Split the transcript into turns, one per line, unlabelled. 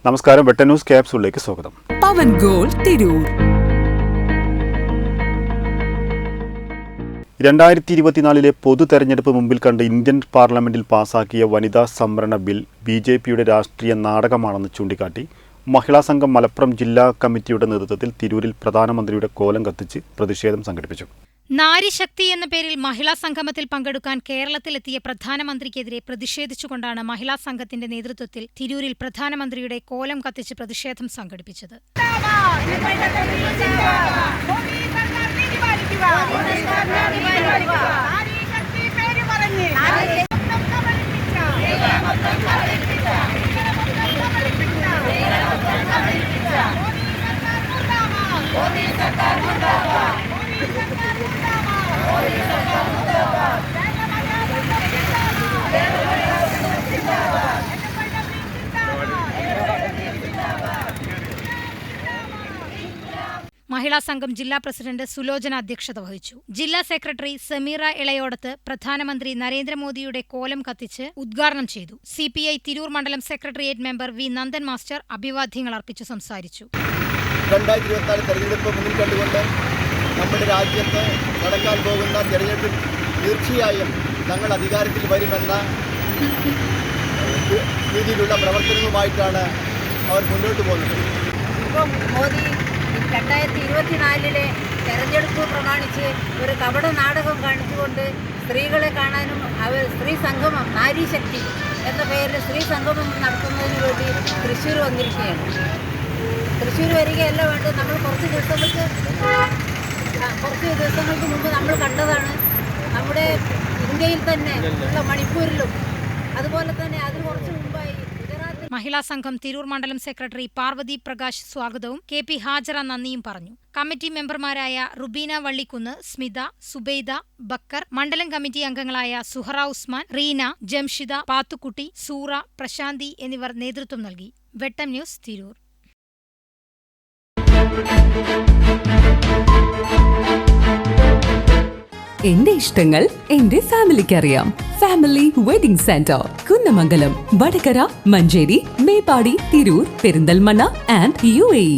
നമസ്കാരം, വെട്ട ന്യൂസ് ക്യാപ്സൂളിലേക്ക് സ്വാഗതം.
പവൻ ഗോൾ തിരൂർ
2024 പൊതു തെരഞ്ഞെടുപ്പ് മുമ്പിൽ കണ്ട് ഇന്ത്യൻ പാർലമെന്റിൽ പാസാക്കിയ വനിതാ സംവരണ ബിൽ ബിജെപിയുടെ രാഷ്ട്രീയ നാടകമാണെന്ന് ചൂണ്ടിക്കാട്ടി മഹിളാ സംഘം മലപ്പുറം ജില്ലാ കമ്മിറ്റിയുടെ നേതൃത്വത്തിൽ തിരൂരിൽ പ്രധാനമന്ത്രിയുടെ കോലം കത്തിച്ച് പ്രതിഷേധം സംഘടിപ്പിച്ചു.
നാരിശക്തി എന്ന പേരിൽ മഹിളാ സംഗമത്തിൽ പങ്കെടുക്കാൻ കേരളത്തിലെത്തിയ പ്രധാനമന്ത്രിക്കെതിരെ പ്രതിഷേധിച്ചുകൊണ്ടാണ് മഹിളാ സംഘത്തിന്റെ നേതൃത്വത്തിൽ തിരൂരിൽ പ്രധാനമന്ത്രിയുടെ കോലം കത്തിച്ച് പ്രതിഷേധം സംഘടിപ്പിച്ചത്. മഹിളാ സംഘം ജില്ലാ പ്രസിഡന്റ് സുലോചന അധ്യക്ഷത വഹിച്ചു. ജില്ലാ സെക്രട്ടറി സമീറ ഇളയോടത്ത് പ്രധാനമന്ത്രി നരേന്ദ്രമോദിയുടെ കോലം കത്തിച്ച് ഉദ്ഘാടനം ചെയ്തു. CPI തിരൂർ മണ്ഡലം secretariat member V Nandan master അഭിവാദ്യങ്ങൾ അർപ്പിച്ചു സംസാരിച്ചു.
2024 തെരഞ്ഞെടുപ്പ് മുന്നിൽ കണ്ടുകൊണ്ട് നമ്മുടെ രാജ്യത്ത് നടക്കാൻ പോകുന്ന തെരഞ്ഞെടുപ്പിൽ തീർച്ചയായും ഞങ്ങൾ അധികാരത്തിൽ വരുമെന്ന രീതിയിലുള്ള പ്രവർത്തനവുമായിട്ടാണ് അവർ മുന്നോട്ട് പോകുന്നത്.
ഇപ്പം മോദി 2024 തെരഞ്ഞെടുപ്പ് പ്രമാണിച്ച് ഒരു കപട നാടകം കാണിച്ചുകൊണ്ട് സ്ത്രീകളെ കാണാനും സ്ത്രീ സംഗമം നാരീശക്തി എന്ന പേരിൽ സ്ത്രീ സംഗമം നടത്തുന്നതിന് വേണ്ടി തൃശ്ശൂർ വന്നിരിക്കുകയാണ്. തൃശ്ശൂർ വരികയല്ല വേണ്ടത്. നമ്മൾ കുറച്ച് ദിവസങ്ങൾക്ക് മുമ്പ് നമ്മൾ കണ്ടതാണ്. നമ്മുടെ ഇന്ത്യയിൽ തന്നെ ഉള്ള മണിപ്പൂരിലും അതുപോലെ തന്നെ അതിന് കുറച്ച് മുമ്പായി മഹിളാ സംഘം തിരൂർ മണ്ഡലം സെക്രട്ടറി പാർവതി പ്രകാശ് സ്വാഗതവും KP ഹാജറ നന്ദിയും പറഞ്ഞു. കമ്മിറ്റി മെമ്പർമാരായ റുബീന വള്ളിക്കുന്ന്, സ്മിത, സുബൈദ, ബക്കർ, മണ്ഡലം കമ്മിറ്റി അംഗങ്ങളായ സുഹറ ഉസ്മാൻ, റീന, ജംഷിദ, പാത്തുക്കുട്ടി, സൂറ, പ്രശാന്തി എന്നിവർ നേതൃത്വം നൽകി. വെട്ടം ന്യൂസ് തിരൂർ.
എന്റെ ഇഷ്ടങ്ങൾ എന്റെ ഫാമിലിക്ക് അറിയാം. Family wedding centre, Kunnamangalam, Vadakara, Manjeri, Meppadi, Tirur, Perinthalmanna and UAE.